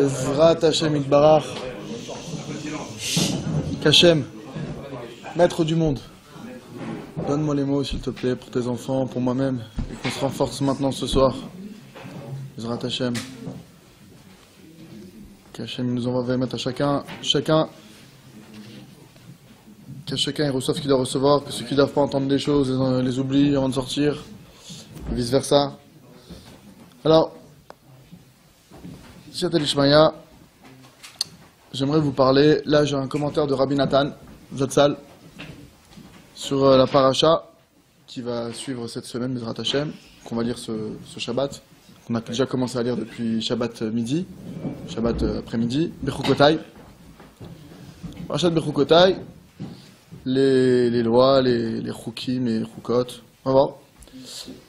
Bezrat Hashem Itbarach. Kachem, maître du monde. Donne-moi les mots, s'il te plaît, pour tes enfants, pour moi-même, et qu'on se renforce maintenant ce soir. Bezrat Hashem. Kachem nous envoie mettre à chacun, que chacun il reçoive ce qu'il doit recevoir, que ceux qui ne doivent pas entendre des choses les oublient avant de sortir, et vice versa. Alors, Siyata Lishmaya, j'aimerais vous parler, là j'ai un commentaire de Rabbi Nathan Zatzal sur la paracha qui va suivre cette semaine, Bezrat Hashem, qu'on va lire ce Shabbat, qu'on a déjà commencé à lire depuis Shabbat midi, Shabbat après-midi, Bechukotai. Parashat Bechukotai, les lois, les chukim, les chukot, on va voir.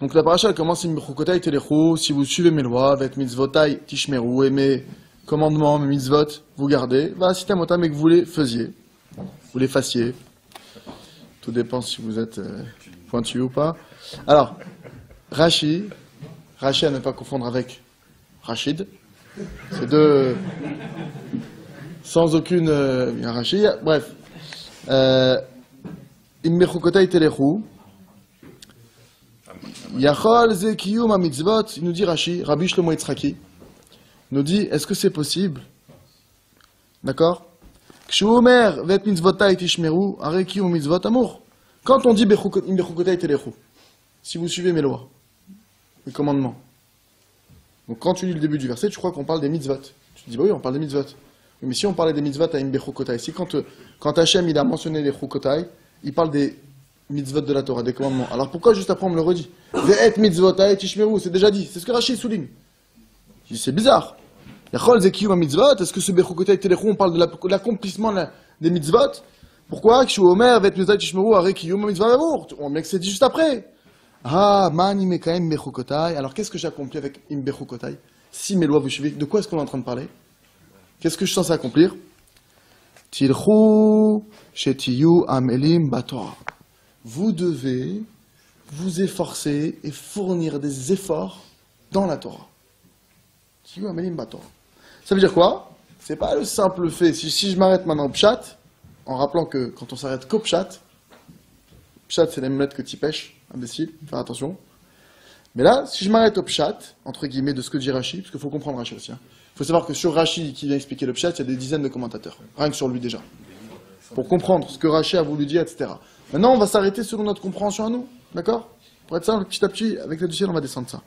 Donc la paracha elle commence in Bechukotai telechu, si vous suivez mes lois, avec mitzvotai tishmeru, et mes commandements, mes mitzvot, vous gardez, va sitamotam et que vous les faisiez, vous les fassiez. Tout dépend si vous êtes pointu ou pas. Alors, Rashi à ne pas confondre avec Rachid, c'est deux sans aucune Rashi, bref. In Bechukotai telechu, Yachol ze kiyum ha-mitzvot, il nous dit Rashi, Rabbi Shlomo Yitzhaki, nous dit, est-ce que c'est possible? D'accord? Kshu omer vet mitzvotai tishmeru, are kiyum mitzvot amour. Quand on dit in Bechukotai telechu, si vous suivez mes lois, mes commandements. Donc quand tu lis le début du verset, tu crois qu'on parle des mitzvot. Tu te dis, bah oui, on parle des mitzvot. Mais si on parlait des mitzvot à in Bechukotai, si quand Hachem il a mentionné les chukotai, il parle des mitzvot de la Torah, des commandements. Alors pourquoi juste après on me le redit? Ve'et mitzvotai tishmeru, c'est déjà dit. C'est ce que Rashi souligne. C'est bizarre. Yachol ze kiyum ha-mitzvot, est-ce que ce Bechukotai telechu, on parle de l'accomplissement des mitzvot? Pourquoi? Kshu omer ve'et mitzvotai tishmeru, are kiyum ha-mitzvot amour. On me c'est dit juste après. Ah, man imekaim Bechukotai. Alors qu'est-ce que j'accomplis avec im Bechukotai? Si mes lois vous suivez, de quoi est-ce qu'on est en train de parler? Qu'est-ce que je suis censé accomplir? Tilchu shetiyu amelim batorah. Vous devez vous efforcer et fournir des efforts dans la Torah. Tilchu amelim batorah. Ça veut dire quoi? C'est pas le simple fait. Si je m'arrête maintenant au pshat, en rappelant que quand on s'arrête qu'au pshat, pshat c'est les mêmes lettres que tu pêches, imbécile, faire attention. Mais là, si je m'arrête au pshat, entre guillemets, de ce que dit Rashi, parce qu'il faut comprendre Rashi aussi. Il faut savoir que sur Rashi, qui vient expliquer le pshat, il y a des dizaines de commentateurs. Rien que sur lui déjà. Pour comprendre ce que Rashi a voulu dire, etc. Maintenant, on va s'arrêter selon notre compréhension à nous. D'accord? Pour être simple, petit à petit, avec l'aide du ciel, on va descendre ça.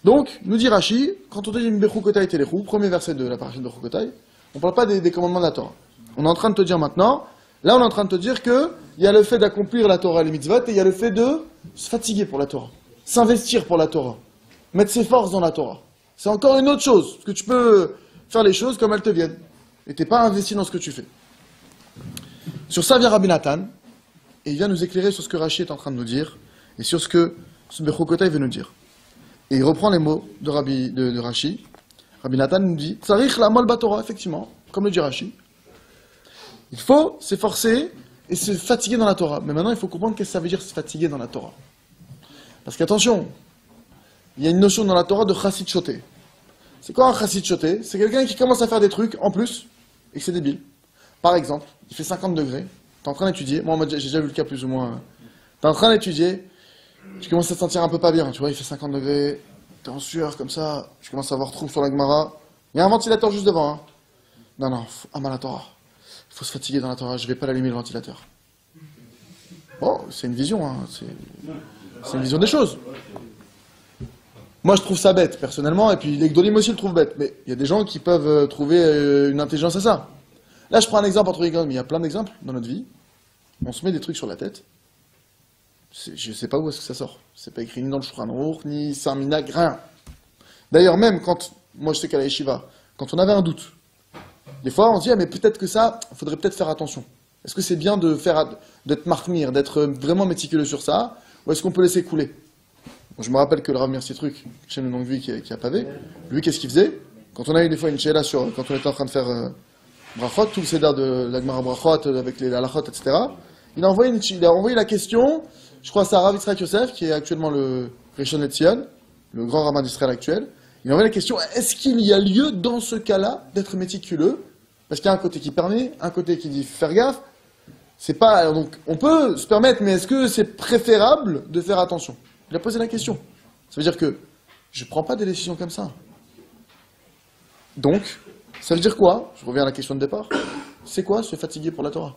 Donc, nous dit Rashi, quand on dit Bechukotai telechu, premier verset de la paracha de Bechukotai, on ne parle pas des commandements de la Torah. On est en train de te dire maintenant, là on est en train de te dire que il y a le fait d'accomplir la Torah et les mitzvot, et il y a le fait de se fatiguer pour la Torah. S'investir pour la Torah. Mettre ses forces dans la Torah. C'est encore une autre chose, parce que tu peux faire les choses comme elles te viennent. Et tu n'es pas investi dans ce que tu fais. Sur ça vient Rabbi Nathan, et il vient nous éclairer sur ce que Rashi est en train de nous dire, et sur ce que ce Bechukotai veut nous dire. Et il reprend les mots de Rashi. Rabbi Nathan nous dit, Tzarich la'amol baTorah, effectivement, comme le dit Rashi. Il faut s'efforcer et se fatiguer dans la Torah. Mais maintenant, il faut comprendre qu'est-ce que ça veut dire se fatiguer dans la Torah. Parce qu'attention, il y a une notion dans la Torah de chassid shoté. C'est quoi un chassid shoté? C'est quelqu'un qui commence à faire des trucs en plus et que c'est débile. Par exemple, il fait 50 degrés, tu es en train d'étudier, moi j'ai déjà vu le cas plus ou moins, tu es en train d'étudier, tu commences à te sentir un peu pas bien, tu vois, il fait 50 degrés, tu es en sueur comme ça, tu commences à avoir trouble sur la Gemara, il y a un ventilateur juste devant, hein. Non, Amal la Torah, il faut se fatiguer dans la Torah, je vais pas l'allumer le ventilateur. Bon, c'est une vision, hein. C'est une vision des choses. Moi, je trouve ça bête, personnellement, et puis les Gdolim aussi le trouvent bête. Mais il y a des gens qui peuvent trouver une intelligence à ça. Là, je prends un exemple entre les gars, mais il y a plein d'exemples dans notre vie. On se met des trucs sur la tête. Je ne sais pas où est-ce que ça sort. C'est pas écrit ni dans le Shulchan Aruch, ni Saint Minag, rien. D'ailleurs, même quand, moi je sais qu'à la Yeshiva, quand on avait un doute, des fois on se dit, ah, mais peut-être que ça, il faudrait peut-être faire attention. Est-ce que c'est bien d'être marmire, d'être vraiment méticuleux sur ça, ou est-ce qu'on peut laisser couler? Bon, je me rappelle que le Rav Merci Truc, chez le nom de vie qui a pavé, lui, qu'est-ce qu'il faisait? Quand on avait des fois une chéla quand on était en train de faire brachot, tout le cédar de la Gemara brachot, avec les halachot, etc., il a envoyé la question, je crois, à Rav Yitzhak Yosef, qui est actuellement le Rishon LeZion, le grand rabbin d'Israël actuel. Il en revient à la question, est-ce qu'il y a lieu dans ce cas-là d'être méticuleux? Parce qu'il y a un côté qui permet, un côté qui dit faire gaffe. C'est pas, donc on peut se permettre, mais est-ce que c'est préférable de faire attention? Il a posé la question. Ça veut dire que je ne prends pas des décisions comme ça. Donc, ça veut dire quoi? Je reviens à la question de départ. C'est quoi se fatiguer pour la Torah?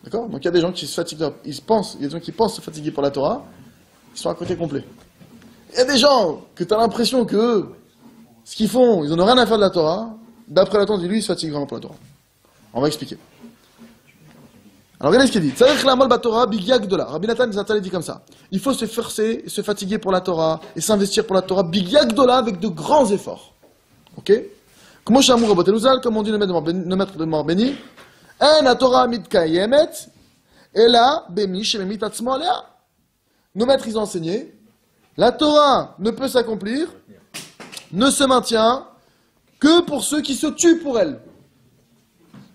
D'accord? Donc il y a des gens qui se fatiguent, il y a des gens qui pensent se fatiguer pour la Torah, ils sont à côté complet. Il y a des gens que tu as l'impression que ce qu'ils font, ils n'en ont rien à faire de la Torah. D'après la Torah, lui, il se fatigue vraiment pour la Torah. On va expliquer. Alors regardez ce qu'il dit. Tzarich la'amol baTorah bigyag gdola. Rabbi Nathan Zatal dit comme ça. Il faut se forcer, se fatiguer pour la Torah et s'investir pour la Torah bigyag gdola avec de grands efforts. Ok? Comme on dit le maître de Morbeni, en la Torah mitkayemet, et là, bemi shememit atzmo alea. Nos maîtres, ils ont enseigné, la Torah ne peut s'accomplir, ne se maintient que pour ceux qui se tuent pour elle.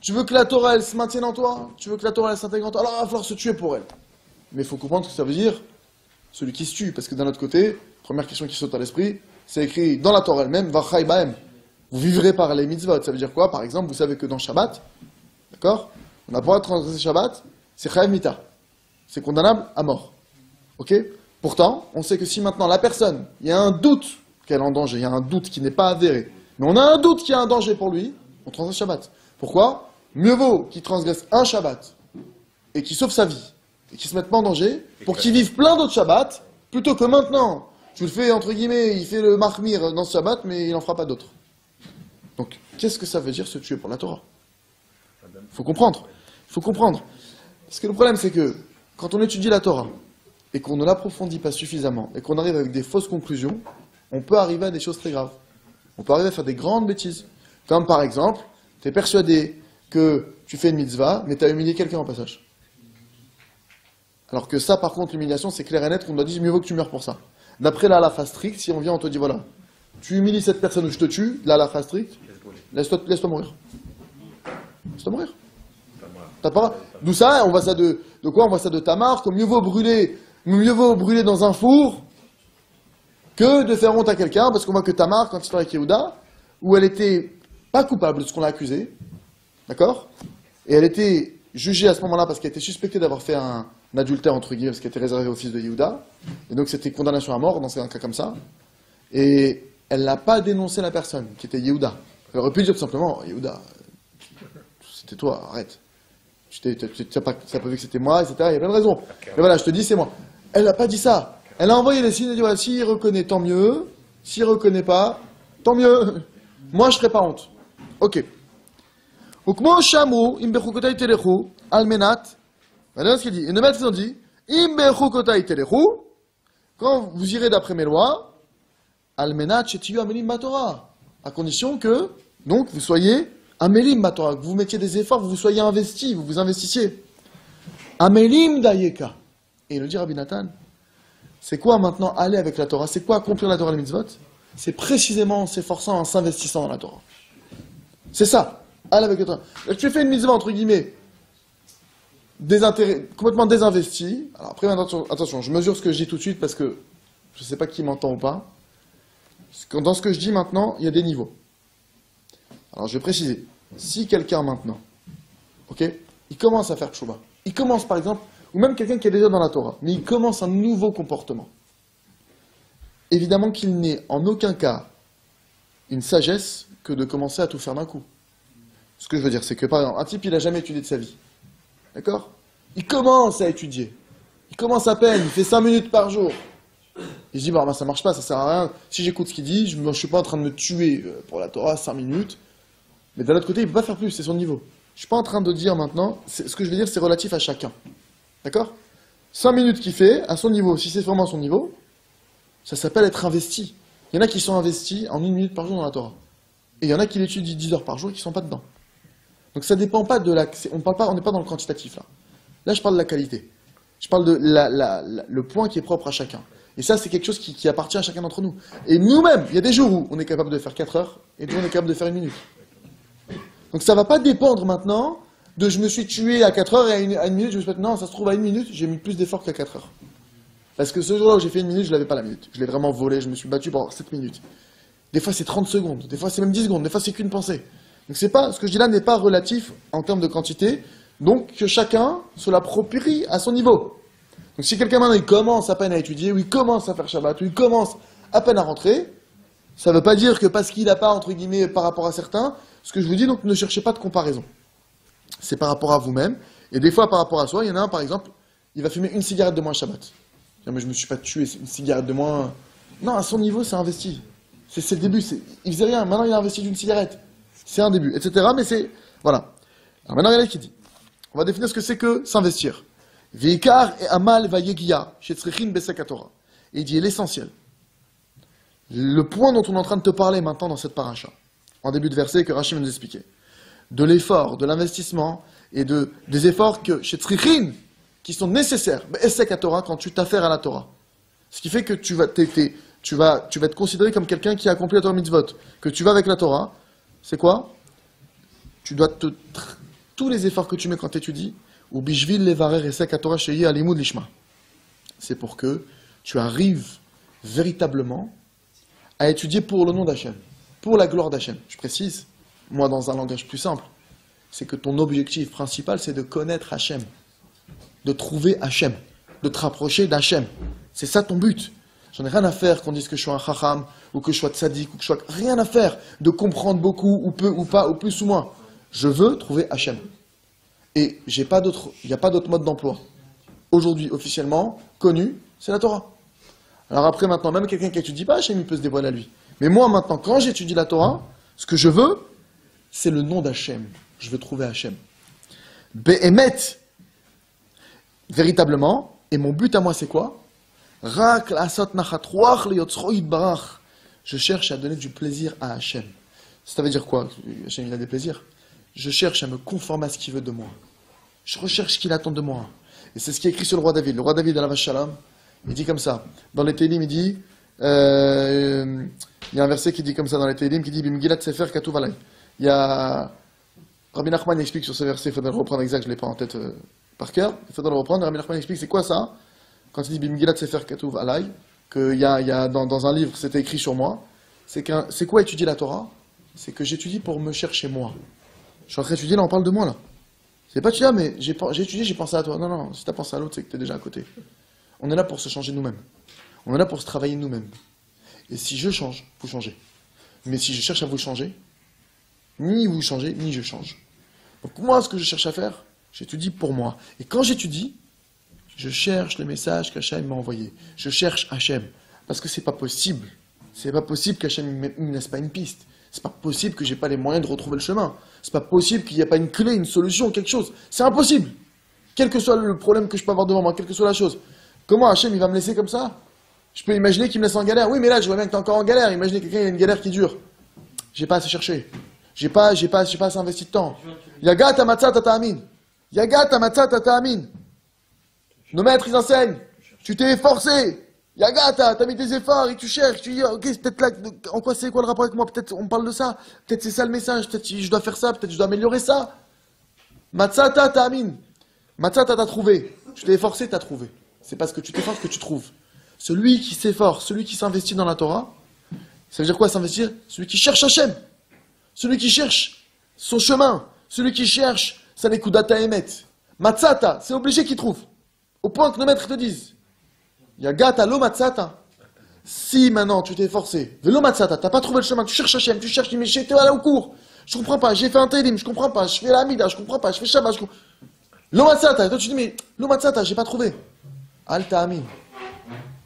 Tu veux que la Torah, elle se maintienne en toi? Tu veux que la Torah, elle s'intègre en toi? Alors, il va falloir se tuer pour elle. Mais il faut comprendre ce que ça veut dire, celui qui se tue. Parce que d'un autre côté, première question qui saute à l'esprit, c'est écrit dans la Torah elle-même, Vachai Baem. Vous vivrez par les mitzvot. Ça veut dire quoi? Par exemple, vous savez que dans Shabbat, d'accord? On n'a pas le droit de transgresser Shabbat, c'est Chayav Mita. C'est condamnable à mort. Ok? Pourtant, on sait que si maintenant la personne, il y a un doute qu'elle est en danger, il y a un doute qui n'est pas avéré, mais on a un doute qu'il y a un danger pour lui, on transgresse Shabbat. Pourquoi? Mieux vaut qu'il transgresse un Shabbat et qu'il sauve sa vie et qu'il se mette pas en danger pour qu'il vive plein d'autres Shabbats plutôt que maintenant. Tu le fais, entre guillemets, il fait le mahmir dans ce Shabbat, mais il n'en fera pas d'autres. Donc, qu'est-ce que ça veut dire se tuer pour la Torah? Il faut comprendre. Il faut comprendre. Parce que le problème, c'est que quand on étudie la Torah et qu'on ne l'approfondit pas suffisamment et qu'on arrive avec des fausses conclusions, on peut arriver à des choses très graves. On peut arriver à faire des grandes bêtises. Comme par exemple, tu es persuadé que tu fais une mitzvah, mais tu as humilié quelqu'un en passage. Alors que ça, par contre, l'humiliation, c'est clair et net qu'on doit dire mieux vaut que tu meurs pour ça. D'après la halakha stricte, si on vient, on te dit voilà, tu humilies cette personne ou je te tue, la halakha stricte, laisse-toi mourir. Laisse-toi mourir. T'as pas... D'où ça, on voit ça de quoi? On voit ça de Tamar, que mieux vaut brûler dans un four que de faire honte à quelqu'un, parce qu'on voit que Tamar, quand il parlait avec Yehuda, où elle était pas coupable de ce qu'on l'a accusé, d'accord? Et elle était jugée à ce moment-là parce qu'elle était suspectée d'avoir fait un adultère, entre guillemets, parce qu'elle était réservée au fils de Yehuda. Et donc c'était condamnation à mort dans un cas comme ça. Et elle n'a pas dénoncé la personne, qui était Yehuda. Elle aurait pu dire tout simplement, Yehuda, c'était toi, arrête. Tu n'as pas vu que c'était moi, etc. Il y a plein de raisons. Mais voilà, je te dis, c'est moi. Elle n'a pas dit ça. Elle a envoyé les signes, elle a dit, voilà, s'il reconnaît, tant mieux. S'il reconnaît pas, tant mieux. Moi, je ne ferai pas honte. Ok. Ukmo shamu imbechukotai telechu almenat. Voilà ce qu'il dit. Et nos maîtres ont dit imbechukotai telechu. Quand vous irez d'après mes lois, almenat shetiyu amelim batorah. À condition que, donc, vous soyez amelim batorah, que vous mettiez des efforts, que vous soyez investis, vous vous investissiez. Amelim dayeka. Et il le dit Rabbi Nathan. C'est quoi maintenant aller avec la Torah? C'est quoi accomplir la Torah, les mitzvot? C'est précisément en s'efforçant, en s'investissant dans la Torah. C'est ça. Aller avec la Torah. Tu fais une mitzvah, entre guillemets, complètement désinvesti. Alors après, attention, je mesure ce que je dis tout de suite parce que je ne sais pas qui m'entend ou pas. Dans ce que je dis maintenant, il y a des niveaux. Alors je vais préciser. Si quelqu'un maintenant, ok, il commence à faire tchouba, il commence par exemple, ou même quelqu'un qui est déjà dans la Torah, mais il commence un nouveau comportement. Évidemment qu'il n'est en aucun cas une sagesse que de commencer à tout faire d'un coup. Ce que je veux dire, c'est que par exemple, un type, il n'a jamais étudié de sa vie. D'accord? Il commence à étudier. Il commence à peine, il fait 5 minutes par jour. Il se dit, bah, ça marche pas, ça sert à rien. Si j'écoute ce qu'il dit, je ne suis pas en train de me tuer pour la Torah 5 minutes. Mais d'un autre côté, il ne peut pas faire plus, c'est son niveau. Je ne suis pas en train de dire maintenant, ce que je veux dire, c'est relatif à chacun. D'accord? 5 minutes qu'il fait, à son niveau, si c'est vraiment son niveau, ça s'appelle être investi. Il y en a qui sont investis en 1 minute par jour dans la Torah. Et il y en a qui l'étudient 10 heures par jour et qui ne sont pas dedans. Donc ça ne dépend pas de la... On n'est pas dans le quantitatif là. Là, je parle de la qualité. Je parle de le point qui est propre à chacun. Et ça, c'est quelque chose qui appartient à chacun d'entre nous. Et nous-mêmes, il y a des jours où on est capable de faire 4 heures et des jours où on est capable de faire 1 minute. Donc ça ne va pas dépendre maintenant de je me suis tué à 4 heures et à 1 minute, je me suis dit non, ça se trouve à 1 minute, j'ai mis plus d'efforts qu'à 4 heures. Parce que ce jour-là où j'ai fait 1 minute, je ne l'avais pas la minute. Je l'ai vraiment volé, je me suis battu pendant 7 minutes. Des fois, c'est 30 secondes. Des fois, c'est même 10 secondes. Des fois, c'est qu'une pensée. Donc, c'est pas, ce que je dis là n'est pas relatif en termes de quantité. Donc, que chacun se l'approprie à son niveau. Donc, si quelqu'un maintenant, il commence à peine à étudier, ou il commence à faire Shabbat, ou il commence à peine à rentrer, ça ne veut pas dire que parce qu'il n'a pas, entre guillemets, par rapport à certains, ce que je vous dis, donc, ne cherchez pas de comparaison. C'est par rapport à vous-même. Et des fois, par rapport à soi, il y en a un, par exemple, il va fumer une cigarette de moins Shabbat. Mais je ne me suis pas tué, une cigarette de moins. Non, à son niveau, c'est investi. C'est le début. Il faisait rien. Maintenant, il a investi d'une cigarette. C'est un début, etc. Mais c'est. Voilà. Alors maintenant, regardez ce qu'il dit. On va définir ce que c'est que s'investir. Veikar et amal vayegia, shetzrechin besek Torah. Et il dit l'essentiel. Le point dont on est en train de te parler maintenant dans cette paracha, en début de verset que Rachid nous expliquait, de l'effort, de l'investissement et des efforts que shetzrechin, qui sont nécessaires, besek Torah, quand tu t'affaires à la Torah. Ce qui fait que tu vas être considéré comme quelqu'un qui a accompli la Torah mitzvot, que tu vas avec la Torah. C'est quoi? Tu dois tous les efforts que tu mets quand tu étudies, ou bishvil levarer esek Torah sheyeh alimud lishma. C'est pour que tu arrives véritablement à étudier pour le nom d'Hachem, pour la gloire d'Hachem. Je précise, moi dans un langage plus simple, c'est que ton objectif principal, c'est de connaître Hachem, de trouver Hachem, de te rapprocher d'Hachem. C'est ça ton but. J'en ai rien à faire qu'on dise que je suis un chacham, ou que je sois tzaddik, ou que je sois... Rien à faire de comprendre beaucoup, ou peu, ou pas, ou plus ou moins. Je veux trouver Hachem. Et il n'y a pas d'autre mode d'emploi. Aujourd'hui, officiellement, connu, c'est la Torah. Alors après, maintenant, même quelqu'un qui n'étudie pas Hachem, il peut se dévoiler à lui. Mais moi, maintenant, quand j'étudie la Torah, ce que je veux, c'est le nom d'Hachem. Je veux trouver Hachem. Be'emet, véritablement, et mon but à moi, c'est quoi? Je cherche à donner du plaisir à Hachem. Ça veut dire quoi? Hachem, il a des plaisirs. Je cherche à me conformer à ce qu'il veut de moi. Je recherche ce qu'il attend de moi. Et c'est ce qui est écrit sur le roi David. Le roi David, à la vache Shalom, il dit comme ça. Dans les Télim, il dit, il y a un verset qui dit comme ça dans les Télim, qui dit, Bimgilat Sefer Katuv Alay. Il y a, Rabbi Nachman explique sur ce verset, il faudrait le reprendre exact, je ne l'ai pas en tête par cœur. Il faudrait le reprendre. Rabbi Nachman explique, c'est quoi ça? Quand il dit Bimgilat Sefer Katuv Alay, qu'il y a dans un livre, c'était écrit sur moi, c'est quoi étudier la Torah? C'est que j'étudie pour me chercher moi. Je suis en train d'étudier, là on parle de moi là. C'est pas tu là, mais j'ai étudié, j'ai pensé à toi. Non, non, si tu as pensé à l'autre, c'est que tu es déjà à côté. On est là pour se changer nous-mêmes. On est là pour se travailler nous-mêmes. Et si je change, vous changez. Mais si je cherche à vous changer, ni vous changez, ni je change. Donc moi, ce que je cherche à faire, j'étudie pour moi. Et quand j'étudie, je cherche les messages qu'Hachem m'a envoyés. Je cherche Hachem. Parce que c'est pas possible. C'est pas possible qu'Hachem ne me laisse pas une piste. C'est pas possible que j'ai pas les moyens de retrouver le chemin. C'est pas possible qu'il n'y ait pas une clé, une solution, quelque chose. C'est impossible. Quel que soit le problème que je peux avoir devant moi, quelle que soit la chose. Comment Hachem, il va me laisser comme ça? Je peux imaginer qu'il me laisse en galère. Oui, mais là, je vois bien que tu es encore en galère. Imaginez quelqu'un, il a une galère qui dure. J'ai pas assez cherché. J'ai pas assez investi de temps. Yagat amatzat ata'amin. Yagat amatzat ata'amin. Nos maîtres, ils enseignent. Tu t'es efforcé. Yagat, t'as mis des efforts et tu cherches. Tu dis, ok, c'est peut-être là. En quoi c'est quoi le rapport avec moi? Peut-être on parle de ça. Peut-être c'est ça le message. Peut-être je dois faire ça. Peut-être je dois améliorer ça. Matzata ta'amin. Matzata t'as trouvé. Tu t'es efforcé, t'as trouvé. C'est parce que tu t'efforces que tu trouves. Celui qui s'efforce, celui qui s'investit dans la Torah, ça veut dire quoi s'investir? Celui qui cherche Hachem. Celui qui cherche son chemin. Celui qui cherche sa nekudata emet. Matzata, c'est obligé qu'il trouve. Au point que nos maîtres te disent, Yagata lo matzata. Si maintenant tu t'es efforcé, velo matzata, t'as pas trouvé le chemin, tu cherches Hachem, tu cherches, mais je t'ai allé au cours. Je comprends pas, j'ai fait un télim, je comprends pas, je fais la mida, je comprends pas, je fais Shabbat, je comprends. Lo matzata, et toi tu dis, mais lo matzata, j'ai pas trouvé. Al ta'amin.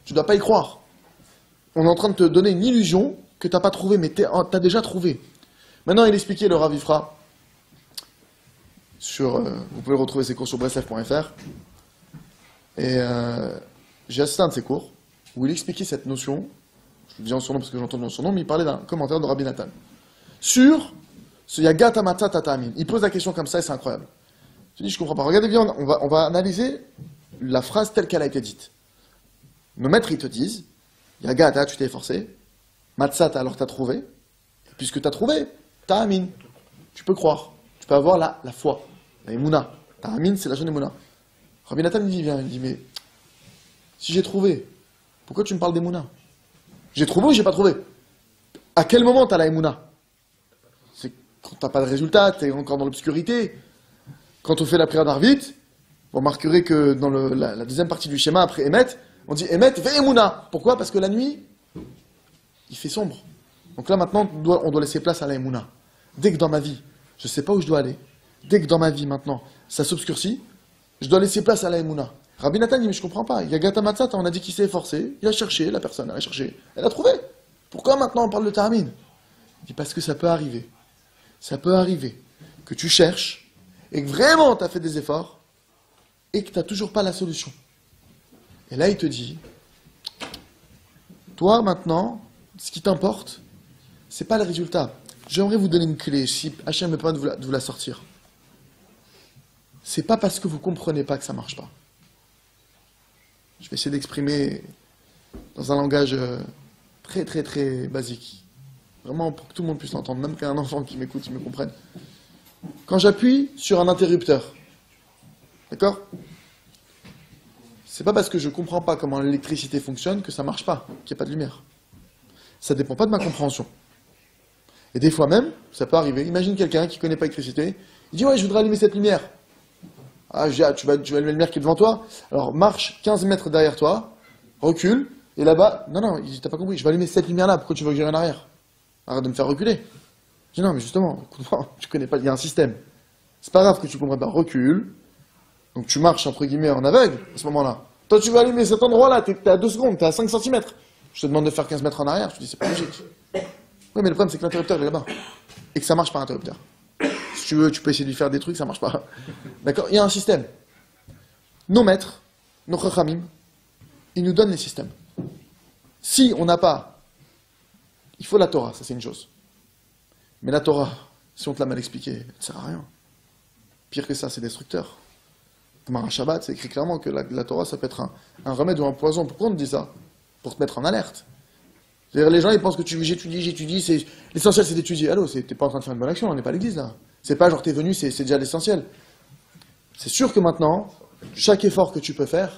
Tu dois pas y croire. On est en train de te donner une illusion que t'as pas trouvé, mais t'as déjà trouvé. Maintenant, il expliquait le Rav Ifra sur, vous pouvez retrouver ses cours sur breslev.fr. Et j'ai assisté à un de ses cours où il expliquait cette notion. Je le dis en son nom parce que j'entends son nom, mais il parlait d'un commentaire de Rabbi Nathan sur ce Yagat Amatzat Tata'amin. Il pose la question comme ça et c'est incroyable. Je dis, je comprends pas. Regardez bien, on va analyser la phrase telle qu'elle a été dite. Nos maîtres, ils te disent, Yagat, tu t'es efforcé, Matzat, alors t'as trouvé, et puisque t'as trouvé, Ta'amin. Tu peux croire, tu peux avoir la foi, la Emouna. Ta'amin, c'est la jeune Emouna. Rabbi Nathan, il dit, mais si j'ai trouvé, pourquoi tu me parles d'Emouna? J'ai trouvé ou j'ai pas trouvé? À quel moment tu as la Emouna? C'est quand tu n'as pas de résultat, tu es encore dans l'obscurité. Quand on fait la prière d'Arvit, vous remarquerez que dans la deuxième partie du schéma, après Emet, on dit Emet ve Emouna. Pourquoi? Parce que la nuit, il fait sombre. Donc là, maintenant, on doit laisser place à la Emouna. Dès que dans ma vie, je ne sais pas où je dois aller, dès que dans ma vie, maintenant, ça s'obscurcit, je dois laisser place à la Emouna. Rabbi Nathan dit, mais je ne comprends pas. Il y a Gata Matzat, on a dit qu'il s'est efforcé, il a cherché, la personne, elle a cherché, elle a trouvé. Pourquoi maintenant on parle de Tarmin? Il dit, parce que ça peut arriver. Ça peut arriver que tu cherches, et que vraiment tu as fait des efforts, et que tu n'as toujours pas la solution. Et là, il te dit, toi, maintenant, ce qui t'importe, c'est pas le résultat. J'aimerais vous donner une clé, si Hachem me permet de vous la sortir. C'est pas parce que vous comprenez pas que ça marche pas. Je vais essayer d'exprimer dans un langage très très très basique. Vraiment pour que tout le monde puisse l'entendre, même qu'un enfant qui m'écoute, il me comprenne. Quand j'appuie sur un interrupteur, d'accord? C'est pas parce que je comprends pas comment l'électricité fonctionne que ça marche pas, qu'il n'y a pas de lumière. Ça dépend pas de ma compréhension. Et des fois même, ça peut arriver. Imagine quelqu'un qui connaît pas l'électricité, il dit ouais, je voudrais allumer cette lumière. Ah, je dis, ah, tu vas allumer la lumière qui est devant toi. Alors marche 15 mètres derrière toi, recule, et là-bas, non, il dit, t'as pas compris, je vais allumer cette lumière-là, pourquoi tu veux que j'aille en arrière? Arrête de me faire reculer. Je dis non, mais justement, tu connais pas, il y a un système. C'est pas grave que tu comprends pas, recule. Donc tu marches entre guillemets en aveugle à ce moment-là. Toi tu vas allumer cet endroit-là, t'es à 2 secondes, t'es à 5 cm. Je te demande de faire 15 mètres en arrière, je te dis c'est pas logique. Oui, mais le problème c'est que l'interrupteur est là-bas. Et que ça marche par interrupteur. Si tu veux, tu peux essayer de lui faire des trucs, ça marche pas. D'accord? Il y a un système. Nos maîtres, nos chachamim, ils nous donnent les systèmes. Si on n'a pas, il faut la Torah, ça c'est une chose. Mais la Torah, si on te l'a mal expliquée, elle ne sert à rien. Pire que ça, c'est destructeur. Comme un Shabbat, c'est écrit clairement que la Torah, ça peut être un remède ou un poison. Pourquoi on te dit ça? Pour te mettre en alerte. C'est-à-dire, les gens, ils pensent que j'étudie, l'essentiel, c'est d'étudier. Allô, t'es pas en train de faire une bonne action, on n'est pas à l'église, là. C'est pas genre, t'es venu, c'est déjà l'essentiel. C'est sûr que maintenant, chaque effort que tu peux faire,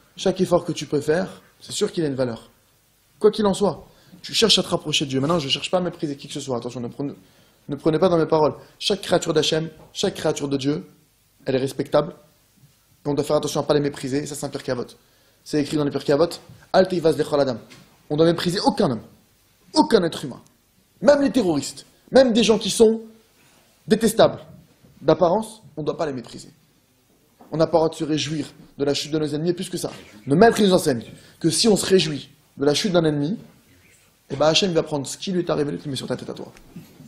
c'est sûr qu'il a une valeur. Quoi qu'il en soit, tu cherches à te rapprocher de Dieu. Maintenant, je ne cherche pas à mépriser qui que ce soit. Attention, ne prenez pas dans mes paroles. Chaque créature d'Hachem, chaque créature de Dieu, elle est respectable. On doit faire attention à ne pas les mépriser, ça c'est un Pirkei Avot. C'est écrit dans les Pirkei Avot, Al teivaz lechol adam. On doit mépriser aucun homme, aucun être humain, même les terroristes, même des gens qui sont détestables d'apparence, on ne doit pas les mépriser. On n'a pas le droit de se réjouir de la chute de nos ennemis, et plus que ça. Nos maîtres nous enseignent que si on se réjouit de la chute d'un ennemi, eh ben Hachem va prendre ce qui lui est arrivé et le met sur ta tête à toi.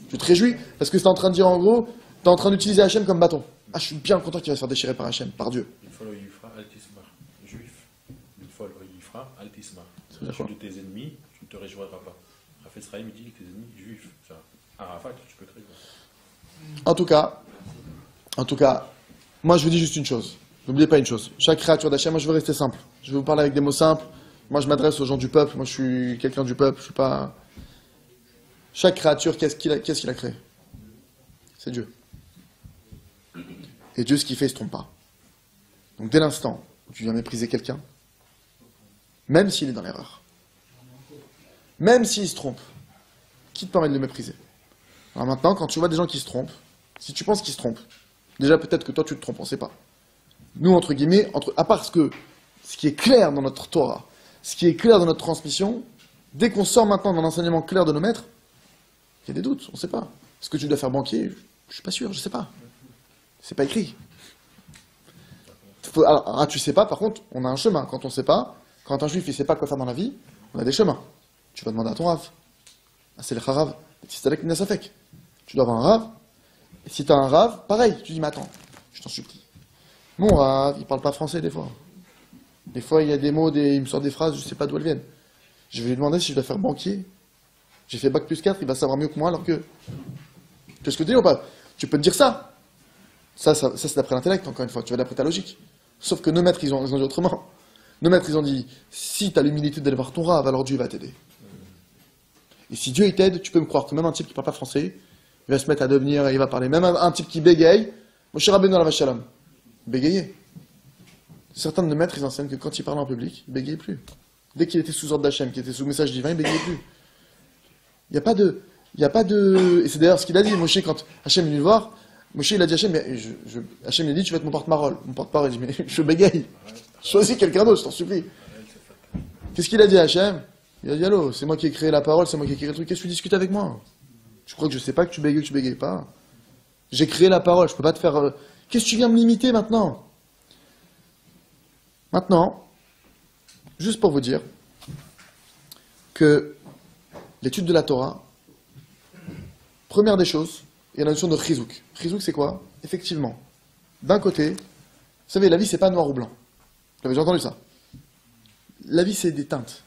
Tu te réjouis parce que tu es en train de dire en gros, tu es en train d'utiliser Hachem comme bâton. Ah, je suis bien content qu'il va se faire déchirer par Hachem, par Dieu. Une fois le Yifra, Altisma, juif. Une fois le Yifra, Altisma. C'est la De tes ennemis, tu ne te réjouiras pas. Raphaël Sraïm, il dit que tes ennemis juifs. Ça, Arafat, tu peux te réjouir. En tout cas, moi je vous dis juste une chose. N'oubliez pas une chose. Chaque créature d'Hachem, moi je veux rester simple. Je vais vous parler avec des mots simples. Moi je m'adresse aux gens du peuple. Moi je suis quelqu'un du peuple. Je suis pas. Chaque créature, qu'est-ce qu'il a créé? C'est Dieu. Et Dieu, ce qu'il fait, il ne se trompe pas. Donc dès l'instant où tu viens mépriser quelqu'un, même s'il est dans l'erreur, même s'il se trompe, qui te permet de le mépriser? Alors maintenant, quand tu vois des gens qui se trompent, si tu penses qu'ils se trompent, déjà peut-être que toi tu te trompes, on ne sait pas. Nous, entre guillemets, à part ce qui est clair dans notre Torah, ce qui est clair dans notre transmission, dès qu'on sort maintenant d'un enseignement clair de nos maîtres, il y a des doutes, on ne sait pas. Est-ce que tu dois faire banquier? Je ne suis pas sûr, je ne sais pas. C'est pas écrit. Alors, tu sais pas, par contre, on a un chemin. Quand on sait pas, quand un juif ne sait pas quoi faire dans la vie, on a des chemins. Tu vas demander à ton rav. Ah, c'est le harav. Si t'as avec une safek, tu dois avoir un rav. Et si tu as un rav, pareil, tu dis, mais attends, je t'en supplie. Mon rav, il parle pas français des fois. Des fois, il y a des mots, il me sort des phrases, je sais pas d'où elles viennent. Je vais lui demander si je dois faire banquier. J'ai fait bac plus 4, il va savoir mieux que moi, alors que... Tu vois ce que tu dis ou pas? Tu peux te dire ça. Ça c'est d'après l'intellect, encore une fois. Tu vas d'après ta logique. Sauf que nos maîtres, ils ont dit autrement. Nos maîtres, ils ont dit, si tu as l'humilité d'aller voir ton rav, alors Dieu va t'aider. Et si Dieu il t'aide, tu peux me croire que même un type qui ne parle pas français, il va se mettre à devenir, il va parler. Même un type qui bégaye, Moshe Rabbeinu alav shalom, bégayait. Certains de nos maîtres, ils enseignent que quand il parlait en public, il bégayait plus. Dès qu'il était sous ordre d'Hachem, qu'il était sous message divin, il bégayait plus. Il n'y a pas de... Et c'est d'ailleurs ce qu'il a dit, Moshe, quand Hachem est venu le voir, Moshe, il a dit à Hachem, mais Hachem lui a dit, tu vas être mon porte-parole. Mon porte-parole, il dit, mais je bégaye. Choisis quelqu'un d'autre, je t'en supplie. Qu'est-ce qu'il a dit à Hachem? Il a dit, allô, c'est moi qui ai créé la parole, c'est moi qui ai créé le truc, qu'est-ce que tu discutes avec moi? Je crois que je sais pas que tu bégayes ou que tu bégayes pas. J'ai créé la parole, je peux pas te faire... Qu'est-ce que tu viens me limiter maintenant? Maintenant, juste pour vous dire que l'étude de la Torah, première des choses, il y a la notion de chizouk. Chizouk, c'est quoi? Effectivement, d'un côté, vous savez, la vie, c'est pas noir ou blanc. Vous avez déjà entendu ça? La vie, c'est des teintes.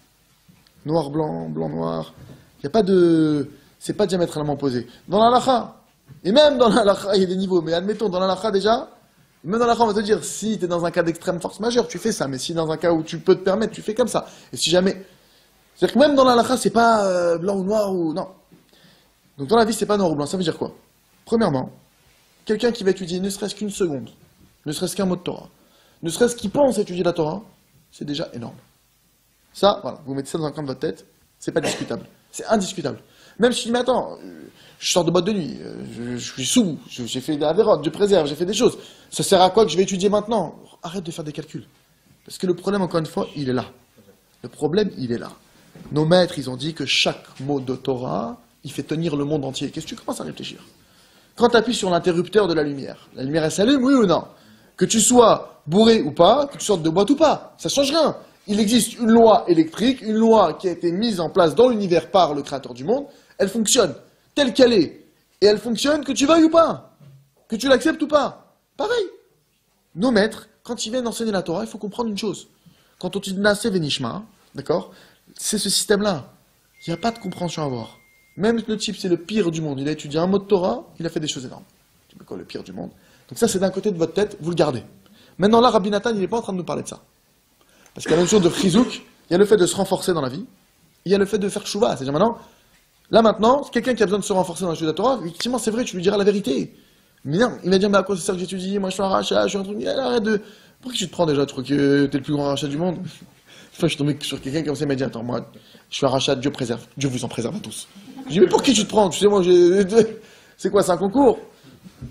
Noir, blanc, blanc, noir. Il n'y a pas de... C'est pas diamétralement opposé. Dans l'halakha, et même dans l'halakha, il y a des niveaux, mais admettons, dans l'halakha déjà, même dans l'halakha, on va te dire, si tu es dans un cas d'extrême force majeure, tu fais ça, mais si dans un cas où tu peux te permettre, tu fais comme ça. Et si jamais... C'est-à-dire que même dans l'halakha, c'est pas blanc ou noir ou... Non. Donc dans la vie, c'est pas noir ou blanc. Ça veut dire quoi? Premièrement, quelqu'un qui va étudier ne serait-ce qu'une seconde, ne serait-ce qu'un mot de Torah, ne serait-ce qu'il pense étudier la Torah, c'est déjà énorme. Ça, voilà, vous mettez ça dans un coin de votre tête, c'est pas discutable. C'est indiscutable. Même si tu dis, mais attends, je sors de boîte de nuit, je suis sous, j'ai fait des avérotes, je préserve, j'ai fait des choses. Ça sert à quoi que je vais étudier maintenant? Arrête de faire des calculs. Parce que le problème, encore une fois, il est là. Le problème, il est là. Nos maîtres, ils ont dit que chaque mot de Torah, il fait tenir le monde entier. Qu'est-ce que tu commences à réfléchir? Quand tu appuies sur l'interrupteur de la lumière elle s'allume, oui ou non? Que tu sois bourré ou pas, que tu sortes de boîte ou pas, ça change rien. Il existe une loi électrique, une loi qui a été mise en place dans l'univers par le créateur du monde, elle fonctionne telle qu'elle est. Et elle fonctionne que tu veuilles ou pas, que tu l'acceptes ou pas. Pareil. Nos maîtres, quand ils viennent enseigner la Torah, il faut comprendre une chose. Quand on dit Naseh Venishma, d'accord, c'est ce système-là. Il n'y a pas de compréhension à avoir. Même le type, c'est le pire du monde. Il a étudié un mot de Torah, il a fait des choses énormes. Tu sais quoi, le pire du monde. Donc ça, c'est d'un côté de votre tête, vous le gardez. Maintenant là, Rabbi Nathan, il n'est pas en train de nous parler de ça. Parce qu'il y a la notion de chizouk, il y a le fait de se renforcer dans la vie, il y a le fait de faire tchouva. C'est-à-dire maintenant, quelqu'un qui a besoin de se renforcer dans l'étude de la Torah, effectivement, c'est vrai, tu lui diras la vérité. Mais non, il va dire, mais à quoi c'est ça que j'étudie? Moi, je suis un rachat, je suis un truc. Arrête de... Pourquoi tu te prends déjà? Tu crois que t'es le plus grand rachat du monde? Enfin, je suis tombé sur quelqu'un comme ça, il m'a dit, attends, moi, je suis un rachat, Dieu préserve. Dieu vous en préserve à tous. Je dis, mais pour qui tu te prends? Tu sais, moi, c'est quoi, c'est un concours?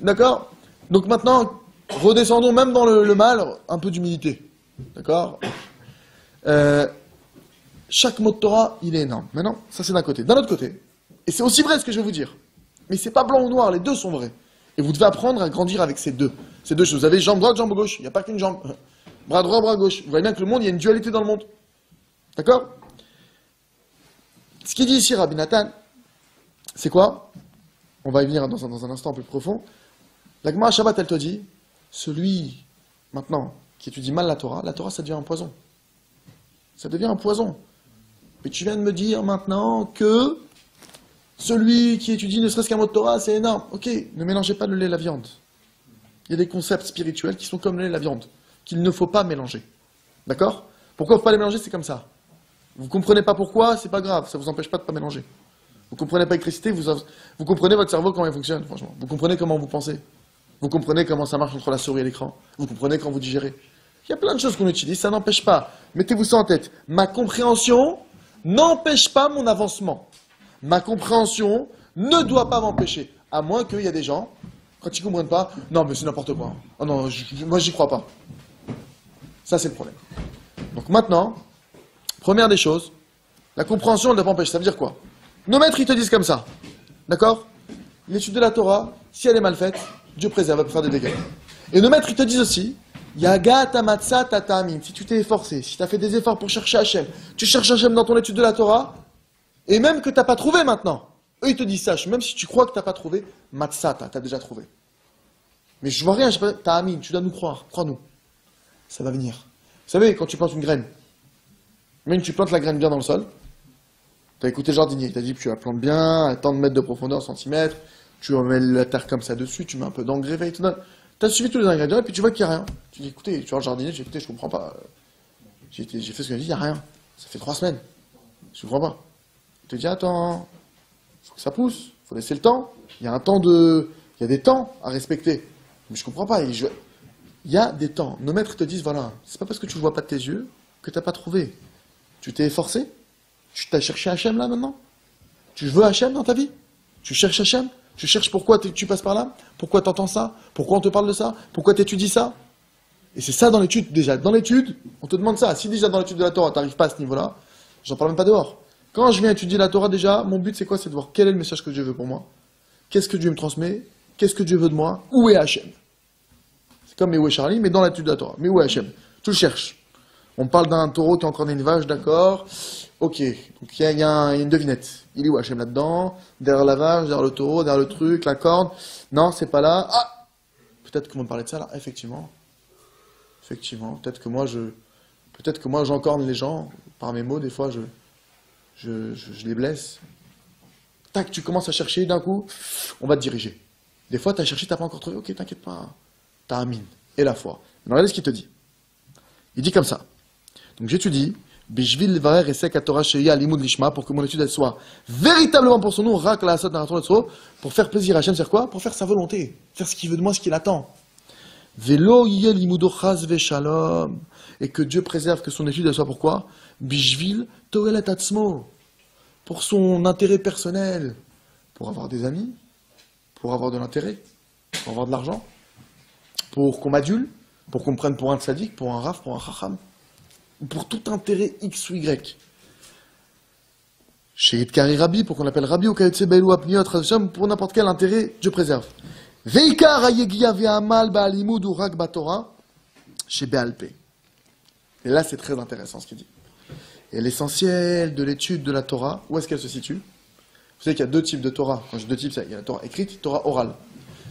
D'accord? Donc maintenant, redescendons même dans le mal, un peu d'humilité. D'accord? Chaque mot de Torah, il est énorme. Maintenant, ça c'est d'un côté. D'un autre côté, et c'est aussi vrai ce que je vais vous dire, mais c'est pas blanc ou noir, les deux sont vrais. Et vous devez apprendre à grandir avec ces deux choses. Vous avez jambe droite, jambe gauche, il n'y a pas qu'une jambe. Bras droit, bras gauche. Vous voyez bien que le monde, il y a une dualité dans le monde. D'accord? Ce qu'il dit ici, Rabbi Nathan, c'est quoi? On va y venir dans un instant plus profond. La Gemara Shabbat, elle te dit, celui, maintenant, qui étudie mal la Torah, ça devient un poison. Ça devient un poison. Mais tu viens de me dire maintenant que celui qui étudie ne serait-ce qu'un mot de Torah, c'est énorme. Ok, ne mélangez pas le lait et la viande. Il y a des concepts spirituels qui sont comme le lait et la viande, qu'il ne faut pas mélanger. D'accord? Pourquoi il ne faut pas les mélanger? C'est comme ça. Vous ne comprenez pas pourquoi, c'est pas grave, ça ne vous empêche pas de ne pas mélanger. Vous ne comprenez pas l'électricité, vous comprenez votre cerveau comment il fonctionne, franchement. Vous comprenez comment vous pensez. Vous comprenez comment ça marche entre la souris et l'écran. Vous comprenez quand vous digérez. Il y a plein de choses qu'on utilise, ça n'empêche pas. Mettez-vous ça en tête. Ma compréhension n'empêche pas mon avancement. Ma compréhension ne doit pas m'empêcher. À moins qu'il y a des gens, quand ils ne comprennent pas, non mais c'est n'importe quoi. Oh non, moi j'y crois pas. Ça c'est le problème. Donc maintenant, première des choses, la compréhension ne doit pas m'empêcher. Ça veut dire quoi? Nos maîtres ils te disent comme ça. D'accord? L'étude de la Torah, si elle est mal faite, Dieu préserve, elle peut faire des dégâts. Et nos maîtres ils te disent aussi, Yaga tamatsa tatamin. Si tu t'es efforcé, si tu as fait des efforts pour chercher Hachem, tu cherches Hachem dans ton étude de la Torah, et même que tu n'as pas trouvé maintenant, eux ils te disent sache, même si tu crois que tu n'as pas trouvé, matsata, tu as déjà trouvé. Mais je vois rien, je sais pas, ta'amin, tu dois nous croire, crois-nous. Ça va venir. Vous savez, quand tu plantes une graine, même tu plantes la graine bien dans le sol, tu as écouté le jardinier, il t'a dit que tu la plantes bien, à tant de mètres de profondeur, centimètres, tu mets la terre comme ça dessus, tu mets un peu d'engrais, tu as suivi tous les ingrédients, et puis tu vois qu'il n'y a rien. Tu dis, écoutez, tu vois le jardinier, tu dis, écoutez, je comprends pas. J'ai fait ce qu'il a dit, il n'y a rien. Ça fait 3 semaines. Je comprends pas. Il te dit, attends, il faut que ça pousse, il faut laisser le temps. Il y a un temps il y a des temps à respecter. Mais je comprends pas. Il y a des temps. Nos maîtres te disent, voilà, c'est pas parce que tu ne vois pas de tes yeux que tu n'as pas trouvé. Tu t'es efforcé? Tu t'as cherché Hachem là maintenant? Tu veux Hachem dans ta vie? Tu cherches Hachem? Tu cherches pourquoi tu passes par là? Pourquoi tu entends ça? Pourquoi on te parle de ça? Pourquoi tu étudies ça? Et c'est ça dans l'étude, déjà. Dans l'étude, on te demande ça. Si déjà dans l'étude de la Torah, tu n'arrives pas à ce niveau-là, j'en parle même pas dehors. Quand je viens étudier la Torah, déjà, mon but c'est quoi? C'est de voir quel est le message que Dieu veut pour moi. Qu'est-ce que Dieu me transmet? Qu'est-ce que Dieu veut de moi? Où est Hachem? C'est comme mais où est Charlie, mais dans l'étude de la Torah. Mais où est Hachem? Tu le cherches. On parle d'un taureau qui est encore dans une vache, d'accord. Ok, donc il y a une devinette. Il est où Hachem là-dedans? Derrière la vache, derrière le taureau, derrière le truc, la corde. Non, c'est pas là. Ah, peut-être que vous me parlez de ça là. Effectivement. Peut-être que moi j'encorne les gens par mes mots. Des fois, je les blesse. Tac, tu commences à chercher d'un coup. On va te diriger. Des fois, tu as cherché, tu n'as pas encore trouvé. Ok, t'inquiète pas. T'as Amin et la foi. Mais regardez ce qu'il te dit. Il dit comme ça. Donc j'étudie. Bishvil varer et sek Torah sheya limud lishma, pour que mon étude elle soit véritablement pour son nom, rak la asad naraton letzo, pour faire plaisir à Hachem, c'est quoi? Pour faire sa volonté, faire ce qu'il veut de moi, ce qu'il attend. Velo yel limudo chas ve shalom, et que Dieu préserve que son étude elle soit pourquoi? Bishvil toelet atzmo, pour son intérêt personnel, pour avoir des amis, pour avoir de l'intérêt, pour avoir de l'argent, pour qu'on m'adule, pour qu'on me prenne pour un tzaddik, pour un raf, pour un chacham. Pour tout intérêt X ou Y. Chez Yitkari Rabbi, pour qu'on l'appelle Rabbi, ou Kayotse Beilou Apniot, pour n'importe quel intérêt, Dieu préserve. Veikar Ayegia Ve'amal Ba'alimud ou Rak Batora, chez Be'alpe. Et là, c'est très intéressant ce qu'il dit. Et l'essentiel de l'étude de la Torah, où est-ce qu'elle se situe? Vous savez qu'il y a deux types de Torah. Quand je dis deux types, il y a la Torah écrite, Torah orale.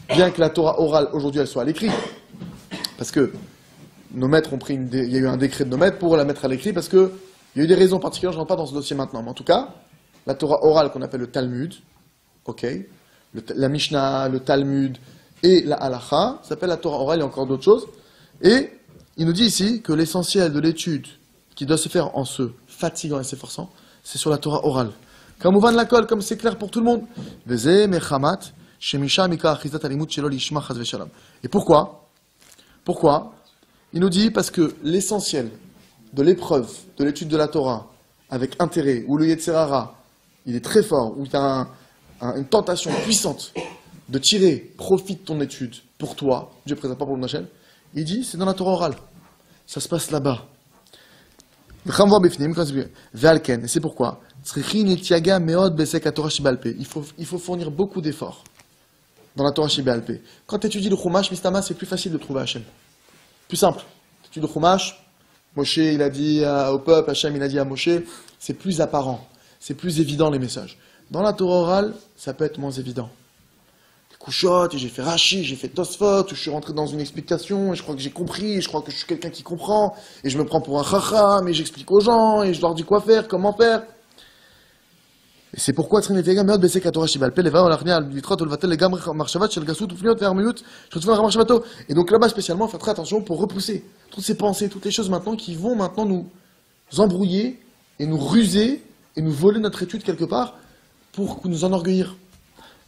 Bien que la Torah orale, aujourd'hui, elle soit à l'écrit, parce que nos maîtres ont pris il y a eu un décret de nos maîtres pour la mettre à l'écrit parce que il y a eu des raisons particulières, je ne rentre pas dans ce dossier maintenant. Mais en tout cas, la Torah orale qu'on appelle le Talmud, ok, la Mishnah, le Talmud et la Halacha, ça s'appelle la Torah orale et encore d'autres choses. Et il nous dit ici que l'essentiel de l'étude qui doit se faire en se fatiguant et s'efforçant, c'est sur la Torah orale. Comme on va de la colle, comme c'est clair pour tout le monde. Et pourquoi? Il nous dit parce que l'essentiel de l'épreuve, de l'étude de la Torah, avec intérêt, où le Yetzirara, il est très fort, où tu as une tentation puissante de tirer profit de ton étude pour toi, Dieu ne présente pas pour le Hachem, il dit c'est dans la Torah orale. Ça se passe là-bas. Et c'est pourquoi il faut fournir beaucoup d'efforts dans la Torah Shibéalpé. Quand tu étudies le Chumash, Mistama, c'est plus facile de trouver Hachem. Plus simple. Tu étudies le Chumash, Moshe il a dit au peuple, Hachem il a dit à Moshe, c'est plus apparent, c'est plus évident les messages. Dans la Torah orale, ça peut être moins évident. Les Kushot, j'ai fait Rashi, j'ai fait Tosfot, je suis rentré dans une explication, et je crois que j'ai compris, et je crois que je suis quelqu'un qui comprend, et je me prends pour un chacham, et j'explique aux gens, et je leur dis quoi faire, comment faire. Et c'est pourquoi et donc là-bas spécialement, il faut faire attention pour repousser toutes ces pensées, toutes les choses maintenant qui vont maintenant nous embrouiller et nous ruser et nous voler notre étude quelque part pour nous enorgueillir.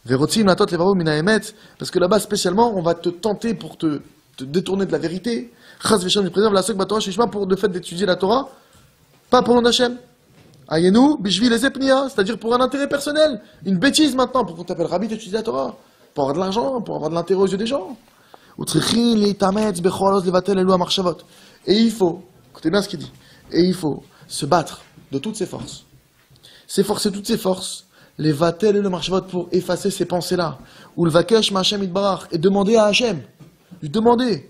Parce que là-bas spécialement, on va te tenter pour te détourner de la vérité. Pour le fait d'étudier la Torah, pas pour le Hachem. Ayenu, bishvil ezepnia, c'est-à-dire pour un intérêt personnel. Une bêtise maintenant, pour qu'on t'appelle Rabbi, t'étudies la Torah. Pour avoir de l'argent, pour avoir de l'intérêt aux yeux des gens. Et il faut, écoutez bien ce qu'il dit, et il faut se battre de toutes ses forces. S'efforcer toutes ses forces, les vatel et le marchavot pour effacer ces pensées-là. Ou le vakesh ma'Hashem itbarach, et demander à Hachem, lui demander,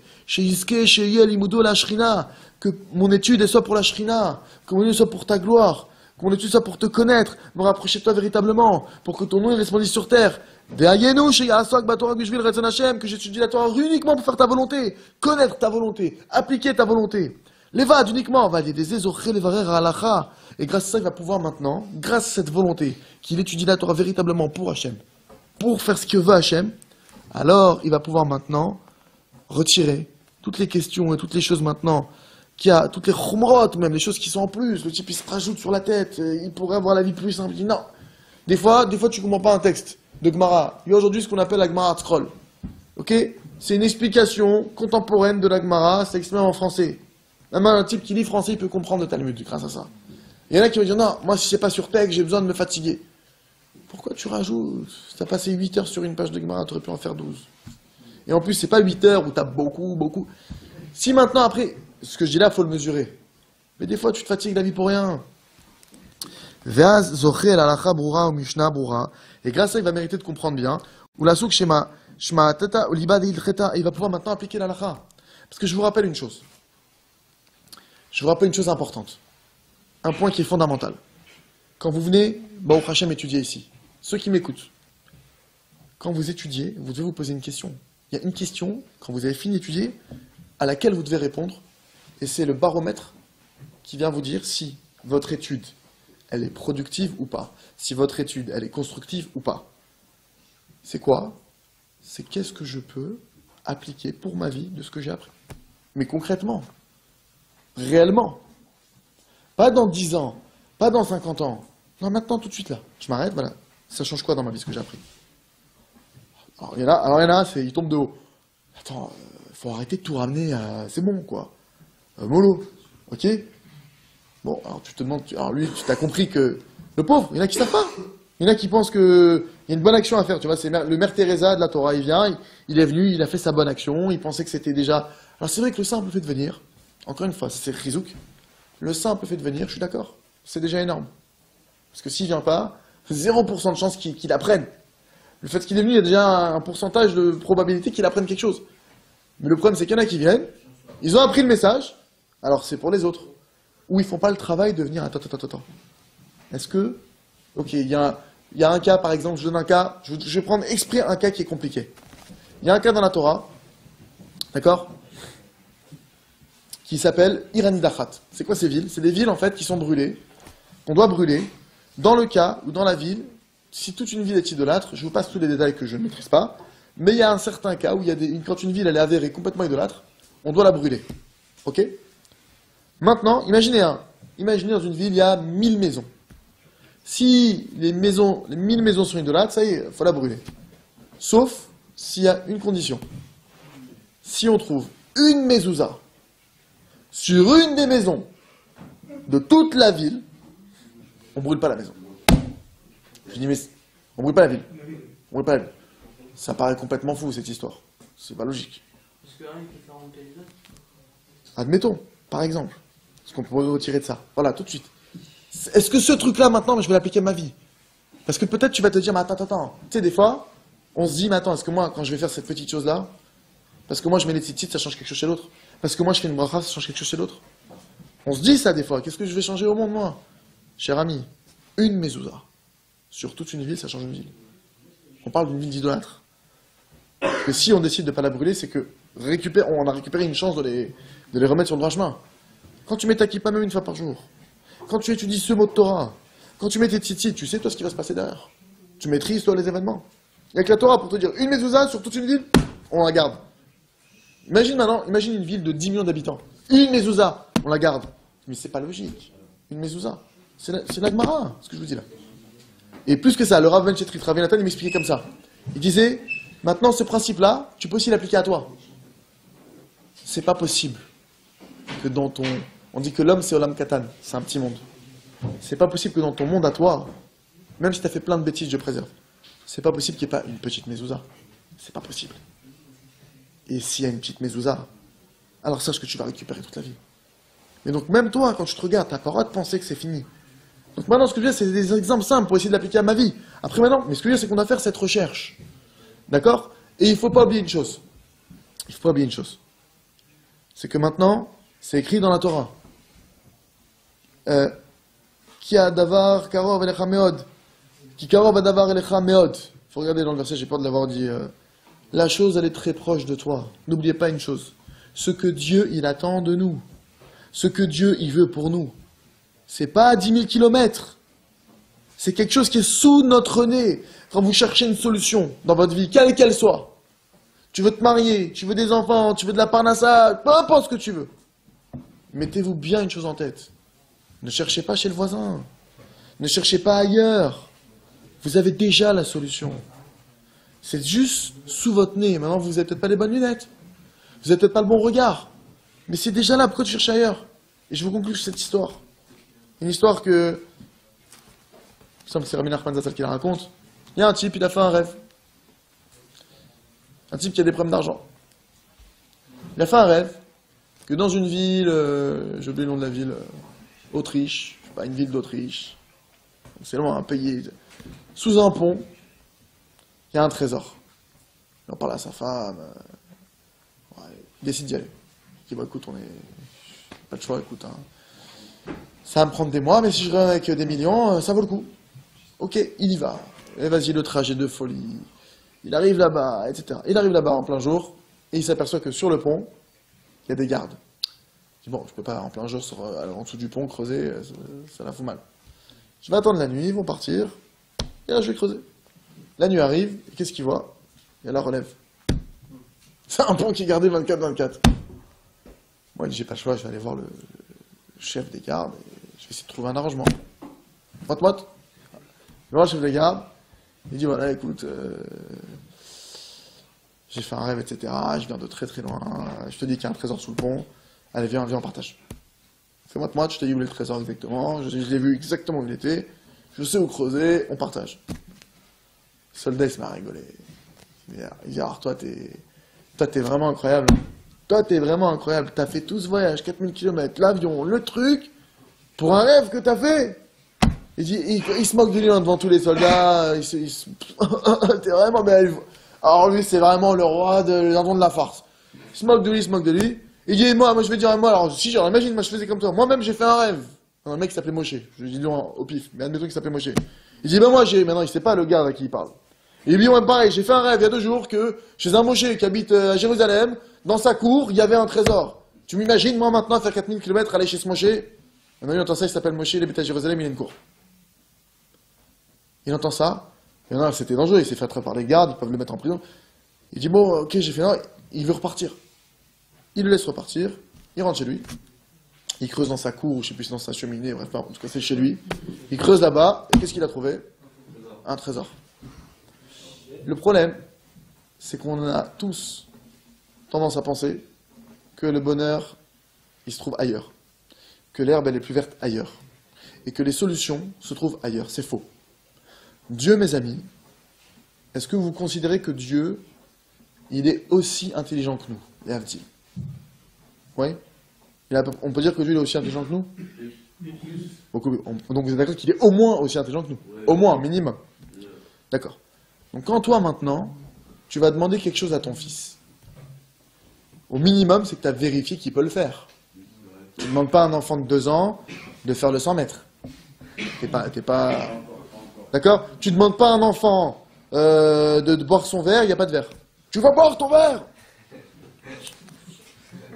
que mon étude soit pour la Shrina, que mon étude soit pour ta gloire, que mon étude soit pour te connaître, me rapprocher de toi véritablement, pour que ton nom est resplendisse sur terre. Que j'étudie la Torah uniquement pour faire ta volonté, connaître ta volonté, appliquer ta volonté. L'évade uniquement, et grâce à ça, il va pouvoir maintenant, grâce à cette volonté, qu'il étudie la Torah véritablement pour Hachem, pour faire ce que veut Hachem, alors il va pouvoir maintenant retirer toutes les questions et toutes les choses maintenant, qu'il y a toutes les chumrot, même les choses qui sont en plus, le type il se rajoute sur la tête, il pourrait avoir la vie plus simple, il dit non. Des fois tu comprends pas un texte de Gemara. Il y a aujourd'hui ce qu'on appelle la Gemara Scroll. Ok? C'est une explication contemporaine de la Gemara, c'est exprimé en français. Même un type qui lit français, il peut comprendre le Talmud grâce à ça. Il y en a qui vont dire non, moi si c'est pas sur texte, j'ai besoin de me fatiguer. Pourquoi tu rajoutes? Tu as passé 8 heures sur une page de Gemara, tu aurais pu en faire 12. Et en plus, c'est pas 8 heures où tu as beaucoup. Si maintenant, après, ce que je dis là, il faut le mesurer. Mais des fois, tu te fatigues la vie pour rien. Et grâce à ça, il va mériter de comprendre bien. Ou la souk shema, shma tata, liba il va pouvoir maintenant appliquer l'halakha. Parce que je vous rappelle une chose. Je vous rappelle une chose importante. Un point qui est fondamental. Quand vous venez, Baruch Hashem, étudier ici. Ceux qui m'écoutent. Quand vous étudiez, vous devez vous poser une question. Il y a une question, quand vous avez fini d'étudier, à laquelle vous devez répondre. Et c'est le baromètre qui vient vous dire si votre étude, elle est productive ou pas. Si votre étude, elle est constructive ou pas. C'est quoi? C'est qu'est-ce que je peux appliquer pour ma vie de ce que j'ai appris. Mais concrètement, réellement. Pas dans 10 ans, pas dans 50 ans. Non, maintenant, tout de suite là. Je m'arrête, voilà. Ça change quoi dans ma vie, ce que j'ai appris? Alors, il y en a, ils tombent de haut. Attends, faut arrêter de tout ramener à... C'est bon, quoi. Mollo, ok? Bon, alors tu te demandes... Alors lui, tu t'as compris que... Le pauvre, il y en a qui savent pas. Il y en a qui pensent qu'il y a une bonne action à faire. Tu vois, c'est le Mère Teresa de la Torah. Il vient, il est venu, il a fait sa bonne action. Il pensait que c'était déjà... Alors c'est vrai que le simple fait de venir, encore une fois, c'est Chizouk. Le simple fait de venir, je suis d'accord. C'est déjà énorme. Parce que s'il vient pas, 0% de chance qu'il apprenne. Le fait qu'il est venu, il y a déjà un pourcentage de probabilité qu'il apprenne quelque chose. Mais le problème, c'est qu'il y en a qui viennent, ils ont appris le message, alors c'est pour les autres. Ou ils font pas le travail de venir, attends. Est-ce que... Ok, il y a un cas, par exemple, je donne un cas, je vais prendre exprès un cas qui est compliqué. Il y a un cas dans la Torah, d'accord, qui s'appelle Iranidachat. C'est quoi ces villes? C'est des villes, en fait, qui sont brûlées, qu'on doit brûler, dans le cas où dans la ville, si toute une ville est idolâtre, je vous passe tous les détails que je ne maîtrise pas, mais il y a un certain cas où quand une ville elle est avérée complètement idolâtre, on doit la brûler. Ok? Maintenant, imaginez dans une ville, il y a 1000 maisons. Si les 1000 maisons sont idolâtres, ça y est, il faut la brûler. Sauf s'il y a une condition. Si on trouve une mezouza sur une des maisons de toute la ville, on brûle pas la maison. Je dis, mais on brûle pas la ville. On brûle pas la ville. Ça paraît complètement fou, cette histoire. C'est pas logique. Est-ce qu'un peut faire monter les autres? Admettons, par exemple. Ce qu'on pourrait retirer de ça. Voilà, tout de suite. Est-ce que ce truc-là, maintenant, je vais l'appliquer à ma vie? Parce que peut-être tu vas te dire, mais attends. Tu sais, des fois, on se dit, mais attends, est-ce que moi, quand je vais faire cette petite chose-là, parce que moi, je mets les tzitzit, ça change quelque chose chez l'autre. Parce que moi, je fais une bracha, ça change quelque chose chez l'autre. On se dit ça, des fois. Qu'est-ce que je vais changer au monde, moi? Cher ami, une mezouza. Sur toute une ville, ça change une ville. On parle d'une ville d'idolâtre. Que si on décide de ne pas la brûler, c'est que on a récupéré une chance de les remettre sur le droit chemin. Quand tu mets ta kippa même une fois par jour, quand tu étudies ce mot de Torah, quand tu mets tes tzitzit, tu sais toi ce qui va se passer derrière. Tu maîtrises toi les événements. Il y a que la Torah pour te dire une mezouza sur toute une ville, on la garde. Imagine une ville de 10 millions d'habitants. Une mezouza, on la garde. Mais c'est pas logique. Une mezouza. C'est la Gemara, ce que je vous dis là. Et plus que ça, le Rav Ben Chetrit, Rav Nathan, il m'expliquait comme ça. Il disait, maintenant ce principe-là, tu peux aussi l'appliquer à toi. C'est pas possible que dans ton... On dit que l'homme c'est Olam Katan, c'est un petit monde. C'est pas possible que dans ton monde à toi, même si tu as fait plein de bêtises, je préserve. C'est pas possible qu'il n'y ait pas une petite mezouza. C'est pas possible. Et s'il y a une petite mezouza, alors sache que tu vas récupérer toute la vie. Mais donc même toi, quand tu te regardes, tu n'as pas le droit de penser que c'est fini. Donc maintenant, ce que je veux dire, c'est des exemples simples pour essayer de l'appliquer à ma vie. Après maintenant, mais ce que je veux dire, c'est qu'on doit faire cette recherche. D'accord? Et il ne faut pas oublier une chose. C'est que maintenant, c'est écrit dans la Torah. Qui a davar karov elecha meod. Qui karov a davar elecha meod. Il faut regarder dans le verset, j'ai peur de l'avoir dit. La chose, elle est très proche de toi. N'oubliez pas une chose. Ce que Dieu, il attend de nous. Ce que Dieu, il veut pour nous. C'est pas à 10 000 kilomètres. C'est quelque chose qui est sous notre nez. Quand vous cherchez une solution dans votre vie, quelle qu'elle soit. Tu veux te marier, tu veux des enfants, tu veux de la parnassa, peu importe ce que tu veux. Mettez-vous bien une chose en tête. Ne cherchez pas chez le voisin. Ne cherchez pas ailleurs. Vous avez déjà la solution. C'est juste sous votre nez. Maintenant, vous n'avez peut-être pas les bonnes lunettes. Vous n'avez peut-être pas le bon regard. Mais c'est déjà là. Pourquoi tu cherches ailleurs? Et je vous conclue cette histoire. Une histoire que... Il me semble que c'est Rabbi Nachman Zatzal qui la raconte. Il y a un type, il a fait un rêve. Un type qui a des problèmes d'argent. Il a fait un rêve que dans une ville, j'ai oublié le nom de la ville, Autriche, je sais pas, une ville d'Autriche, c'est loin, un pays, sous un pont, il y a un trésor. Il en parle à sa femme, ouais, il décide d'y aller. Il dit, bon, écoute, on est... Pas de choix, écoute, hein. Ça va me prendre des mois, mais si je reviens avec des millions, ça vaut le coup. Ok, il y va. Et vas-y, le trajet de folie. Il arrive là-bas, etc. Il arrive là-bas en plein jour, et il s'aperçoit que sur le pont, il y a des gardes. Il dit, bon, je peux pas en plein jour, en dessous du pont, creuser, ça la fout mal. Je vais attendre la nuit, ils vont partir, et là je vais creuser. La nuit arrive, et qu'est-ce qu'il voit? Il y a la relève. C'est un pont qui est gardé 24/24. Moi, j'ai pas le choix, je vais aller voir le chef des gardes, et je vais essayer de trouver un arrangement. Mot. Je vais voir le chef des gardes, il dit, voilà, écoute, j'ai fait un rêve, etc., je viens de très très loin, je te dis qu'il y a un trésor sous le pont, allez, viens, on partage. Fais-moi de je te dis où est le trésor exactement, je l'ai vu exactement où il était, je sais où creuser, on partage. Le soldat, il se met à rigoler. Il dit, alors toi, t'es vraiment incroyable. Toi, t'es vraiment incroyable. T'as fait tout ce voyage, 4000 km, l'avion, le truc, pour un rêve que t'as fait. Il dit, il se moque de lui devant tous les soldats. T'es vraiment belle. Alors lui, c'est vraiment le roi de la farce. Il se moque de lui. Il dit, moi, je vais dire à moi, alors si, genre, imagine, moi, je faisais comme toi. Moi-même, j'ai fait un rêve. Un mec qui s'appelait Moshe. Je lui dis au pif, mais admettons qu'il s'appelait Moshe. Il dit, ben moi, maintenant, il sait pas le gars à qui il parle. Et il dit, ouais, pareil, j'ai fait un rêve il y a 2 jours que chez un Moshe qui habite à Jérusalem, dans sa cour, il y avait un trésor. Tu m'imagines, moi, maintenant, faire 4000 km, aller chez ce Moshe? Maintenant, il entend ça, il s'appelle Moshe, il habite à Jérusalem, il a une cour. Il entend ça. Et non, c'était dangereux, il s'est fait attraper par les gardes, ils peuvent le mettre en prison. Il dit, bon, ok, j'ai fait un... Il veut repartir. Il le laisse repartir, il rentre chez lui. Il creuse dans sa cour, je sais plus si c'est dans sa cheminée, bref, en tout cas, c'est chez lui. Il creuse là-bas, et qu'est-ce qu'il a trouvé? Un trésor. Le problème, c'est qu'on a tous tendance à penser que le bonheur, il se trouve ailleurs. Que l'herbe, elle est plus verte ailleurs. Et que les solutions se trouvent ailleurs. C'est faux. Dieu, mes amis, est-ce que vous considérez que Dieu, il est aussi intelligent que nous? Yavdi. Oui? On peut dire que Dieu est aussi intelligent que nous? Donc vous êtes d'accord qu'il est au moins aussi intelligent que nous? Au moins, minimum. D'accord. Donc quand toi, maintenant, tu vas demander quelque chose à ton fils, au minimum, c'est que tu as vérifié qu'il peut le faire. Tu ne demandes pas à un enfant de 2 ans de faire le 100 mètres. T'es pas... D'accord? Tu ne demandes pas à un enfant de boire son verre, il n'y a pas de verre. Tu vas boire ton verre!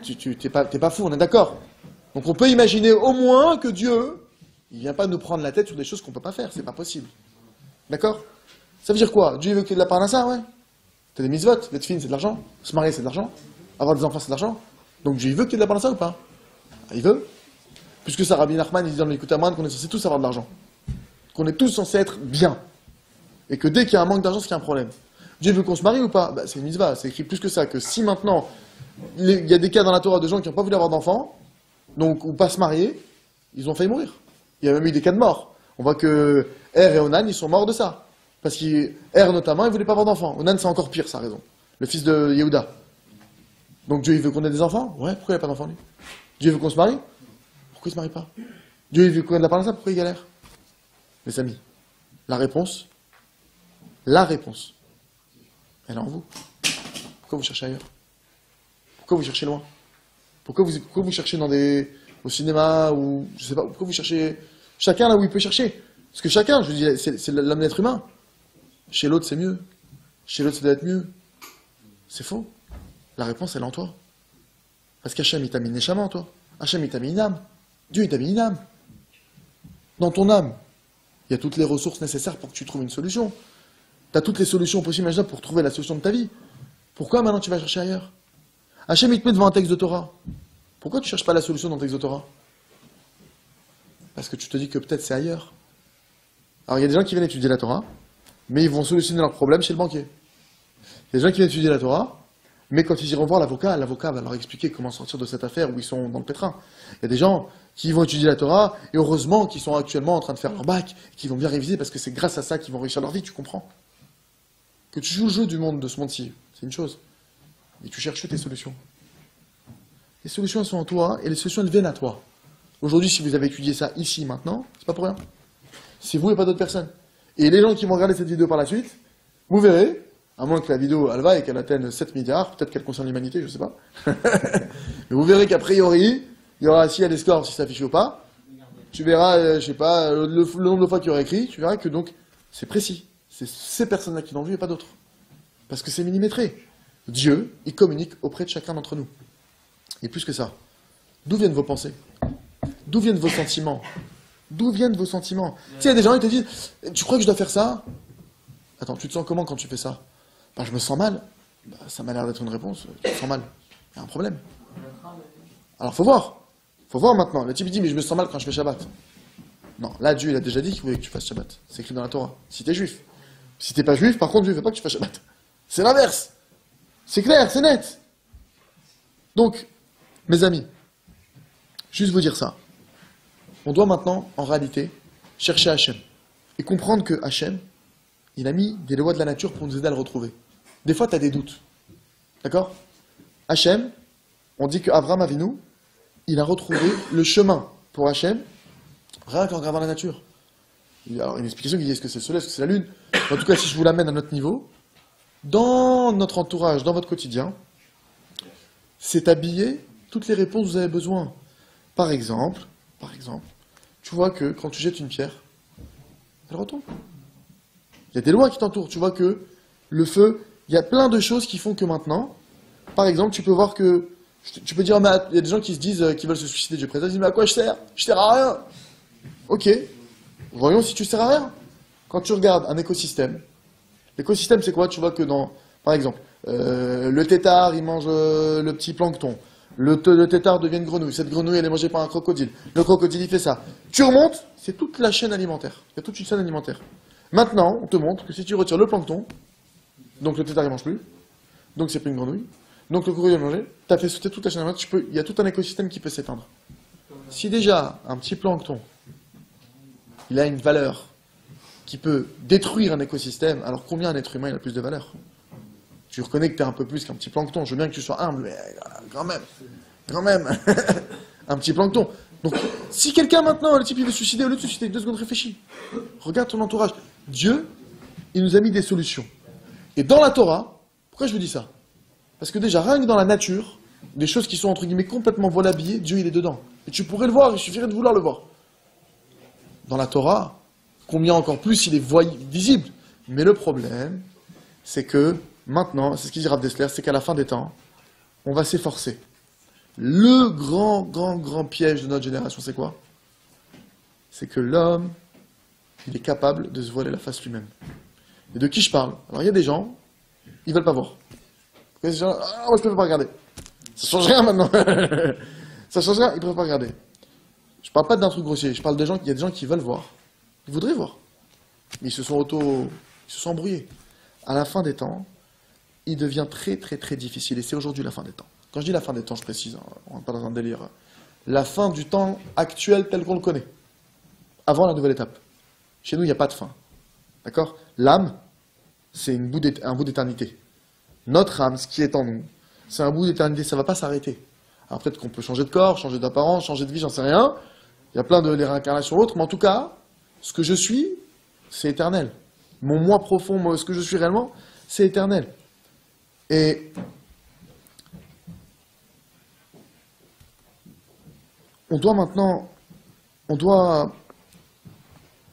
T'es pas fou, on est d'accord? Donc on peut imaginer au moins que Dieu, il ne vient pas nous prendre la tête sur des choses qu'on ne peut pas faire, c'est pas possible. D'accord? Ça veut dire quoi? Dieu veut que tu aies de la parnassa, ouais? T'as des mitzvot, d'être fine, c'est de l'argent. Se marier, c'est de l'argent. Avoir des enfants, c'est de l'argent. Donc Dieu, il veut que tu aies de la parnassa ou pas? Il veut. Puisque ça, Rabbi Nachman, il dit dans le Likutei Moharan qu'on est censé tous avoir de l'argent. Qu'on est tous censés être bien. Et que dès qu'il y a un manque d'argent, c'est qu'il y a un problème. Dieu veut qu'on se marie ou pas? C'est une mitzvah, c'est écrit plus que ça. Que si maintenant, il y a des cas dans la Torah de gens qui n'ont pas voulu avoir d'enfants, donc, ou pas se marier, ils ont failli mourir. Il y a même eu des cas de mort. On voit que Er et Onan, ils sont morts de ça. Parce qu'Er, notamment, il ne voulait pas avoir d'enfants. Onan, c'est encore pire, ça a raison. Le fils de Yehuda. Donc Dieu, il veut qu'on ait des enfants? Ouais, pourquoi il n'y a pas d'enfants, lui? Dieu veut qu'on se marie? Pourquoi il ne se marie pas? Dieu, il veut qu'on ait de la parnassa, pourquoi il galère? Mes amis, la réponse, elle est en vous. Pourquoi vous cherchez ailleurs? Pourquoi vous cherchez loin? Pourquoi vous cherchez au cinéma, ou, je sais pas, pourquoi vous cherchez, chacun là où il peut chercher? Parce que chacun, je dis, c'est l'homme d'être humain. Chez l'autre, c'est mieux. Chez l'autre, ça doit être mieux. C'est faux. La réponse, elle est en toi. Parce qu'Hachem, il t'a mis une neshama en toi. Hachem, il t'a mis une âme. Dieu, il t'a mis une âme. Dans ton âme, il y a toutes les ressources nécessaires pour que tu trouves une solution. Tu as toutes les solutions possibles, imaginables pour trouver la solution de ta vie. Pourquoi maintenant tu vas chercher ailleurs? Hachem, il te met devant un texte de Torah. Pourquoi tu ne cherches pas la solution dans le texte de Torah? Parce que tu te dis que peut-être c'est ailleurs. Alors il y a des gens qui viennent étudier la Torah, mais ils vont solutionner leurs problèmes chez le banquier. Il y a des gens qui viennent étudier la Torah, mais quand ils iront voir l'avocat va leur expliquer comment sortir de cette affaire où ils sont dans le pétrin. Il y a des gens qui vont étudier la Torah, et heureusement qu'ils sont actuellement en train de faire leur bac, qui vont bien réviser, parce que c'est grâce à ça qu'ils vont réussir leur vie, tu comprends? que tu joues le jeu du monde, de ce monde-ci, c'est une chose. Mais tu cherches tes solutions. Les solutions, elles sont en toi, et les solutions, elles viennent à toi. Aujourd'hui, si vous avez étudié ça ici, maintenant, c'est pas pour rien. C'est vous et pas d'autres personnes. Et les gens qui vont regarder cette vidéo par la suite, vous verrez, à moins que la vidéo, elle va et qu'elle atteigne 7 milliards, peut-être qu'elle concerne l'humanité, je sais pas. Mais vous verrez qu'a priori, il y aura, s'il y a des scores, si c'est affiché ou pas, tu verras, je sais pas, le nombre de fois qu'il y aura écrit, tu verras que donc, c'est précis. C'est ces personnes-là qui l'ont vu et pas d'autres. Parce que c'est millimétré. Dieu, il communique auprès de chacun d'entre nous. Et plus que ça, d'où viennent vos pensées? D'où viennent vos sentiments? D'où viennent vos sentiments? Tu sais, il y a des gens qui te disent, tu crois que je dois faire ça? Attends, tu te sens comment quand tu fais ça? Bah, je me sens mal. Bah, ça m'a l'air d'être une réponse. Tu te sens mal. Il y a un problème. Alors, faut voir. Faut voir maintenant. Le type il dit, mais je me sens mal quand je fais Shabbat. Non, là, Dieu, il a déjà dit qu'il voulait que tu fasses Shabbat. C'est écrit dans la Torah. Si t'es juif. Si t'es pas juif, par contre, Dieu ne veut pas que tu fasses Shabbat. C'est l'inverse. C'est clair, c'est net. Donc, mes amis, juste vous dire ça. On doit maintenant, en réalité, chercher Hachem. Et comprendre que Hachem, il a mis des lois de la nature pour nous aider à le retrouver. Des fois, tu as des doutes. D'accord? Hachem, on dit qu'Abraham Avinu, il a retrouvé le chemin pour Hachem, rien qu'en regardant la nature. Il y a une explication qui dit est-ce que c'est le soleil, est-ce que c'est la lune? En tout cas, si je vous l'amène à notre niveau, dans notre entourage, dans votre quotidien, c'est habillé toutes les réponses que vous avez besoin. Par exemple, tu vois que quand tu jettes une pierre, elle retombe. Il y a des lois qui t'entourent. Tu vois que le feu, il y a plein de choses qui font que maintenant, par exemple, tu peux voir que, tu peux dire, il y a des gens qui se disent, qui veulent se suicider, Dieu président, ils disent, mais à quoi je sers? Je sers à rien. Ok, voyons si tu sers à rien. Quand tu regardes un écosystème, l'écosystème c'est quoi? Tu vois que par exemple, le tétard, il mange le petit plancton. Le tétard devient une grenouille. Cette grenouille, elle est mangée par un crocodile. Le crocodile, il fait ça. Tu remontes, c'est toute la chaîne alimentaire. Il y a toute une chaîne alimentaire. Maintenant, on te montre que si tu retires le plancton, donc le tétard, il ne mange plus. Donc c'est plus une grenouille. Donc le crocodile, il mange. Tu as fait sauter toute la chaîne alimentaire. Il y a tout un écosystème qui peut s'éteindre. Si déjà, un petit plancton, il a une valeur qui peut détruire un écosystème, alors combien un être humain il a plus de valeur? Tu reconnais que tu es un peu plus qu'un petit plancton. Je veux bien que tu sois humble, mais quand même, un petit plancton. Donc, si quelqu'un maintenant, le type il veut se suicider, au lieu de se suicider, 2 secondes, réfléchis. Regarde ton entourage. Dieu, il nous a mis des solutions. Et dans la Torah, pourquoi je vous dis ça? Parce que déjà, rien que dans la nature, des choses qui sont entre guillemets complètement volabillées, Dieu il est dedans. Et tu pourrais le voir, il suffirait de vouloir le voir. Dans la Torah, combien encore plus il est visible. Mais le problème, c'est que maintenant, c'est ce qu'il dit Rav Dessler, c'est qu'à la fin des temps, on va s'efforcer. Le grand piège de notre génération, c'est quoi? C'est que l'homme, il est capable de se voiler la face lui-même. Et de qui je parle? Alors il y a des gens, ils veulent pas voir. Moi je peux pas regarder. Ça change rien maintenant. Ça change rien, ils peuvent pas regarder. Je parle pas d'un truc grossier, je parle des gens, il y a des gens qui veulent voir. Ils voudraient voir. Mais ils se sont embrouillés. À la fin des temps, il devient très difficile. Et c'est aujourd'hui la fin des temps. Quand je dis la fin des temps, je précise, hein, on n'est pas dans un délire. La fin du temps actuel tel qu'on le connaît. Avant la nouvelle étape. Chez nous, il n'y a pas de fin. D'accord? L'âme, c'est un bout d'éternité. Notre âme, ce qui est en nous, c'est un bout d'éternité. Ça ne va pas s'arrêter. Alors peut-être qu'on peut changer de corps, changer d'apparence, changer de vie, j'en sais rien. Il y a plein de réincarnations autres. Mais en tout cas, ce que je suis, c'est éternel. Mon moi profond, ce que je suis réellement, c'est éternel. Et on doit maintenant,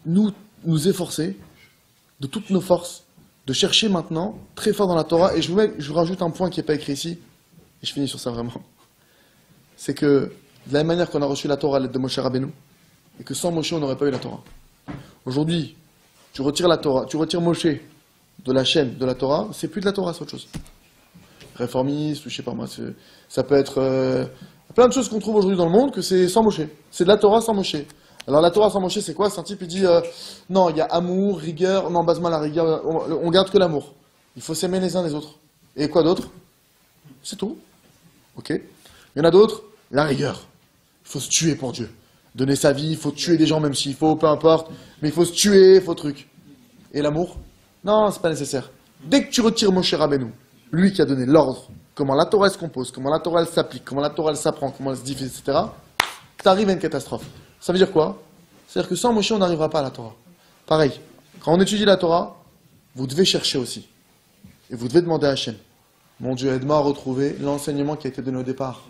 nous efforcer de toutes nos forces, de chercher maintenant, très fort dans la Torah, et je vous rajoute un point qui n'est pas écrit ici, et je finis sur ça vraiment, c'est que de la même manière qu'on a reçu la Torah à l'aide de Moshe Rabbeinu, et que sans Moshe on n'aurait pas eu la Torah. Aujourd'hui, tu retires la Torah, tu retires Moshe de la chaîne de la Torah, c'est plus de la Torah, c'est autre chose. Réformiste, ou je sais pas moi, ça peut être plein de choses qu'on trouve aujourd'hui dans le monde que c'est sans Moshe. C'est de la Torah sans Moshe. Alors la Torah sans Moshe, c'est quoi? C'est un type qui dit non, il y a amour, rigueur, non, base-moi la rigueur, on garde que l'amour. Il faut s'aimer les uns les autres. Et quoi d'autre? C'est tout. Ok. Il y en a d'autres, la rigueur. Il faut se tuer pour Dieu. Donner sa vie, il faut tuer des gens même s'il faut, peu importe, mais il faut se tuer, il faut truc. Et l'amour? Non, c'est pas nécessaire. Dès que tu retires Moshe Rabbeinu, lui qui a donné l'ordre, comment la Torah elle se compose, comment la Torah elle s'applique, comment la Torah elle s'apprend, comment elle se diffuse, etc., tu arrives à une catastrophe. Ça veut dire quoi? C'est-à-dire que sans Moshe, on n'arrivera pas à la Torah. Pareil, quand on étudie la Torah, vous devez chercher aussi. Et vous devez demander à Hachem. Mon Dieu, aide-moi à retrouver l'enseignement qui a été donné au départ.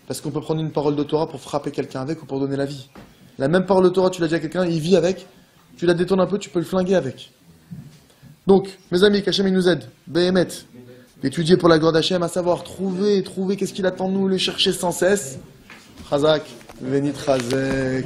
Parce qu'on peut prendre une parole de Torah pour frapper quelqu'un avec ou pour donner la vie. La même parole de Torah, tu l'as dit à quelqu'un, il vit avec, tu la détournes un peu, tu peux le flinguer avec. Donc, mes amis, qu'Hachem il nous aide, Béhémet, d'étudier pour la gloire d'Hachem, à savoir trouver qu'est-ce qu'il attend de nous, le chercher sans cesse. Chazak, Venit Chazek.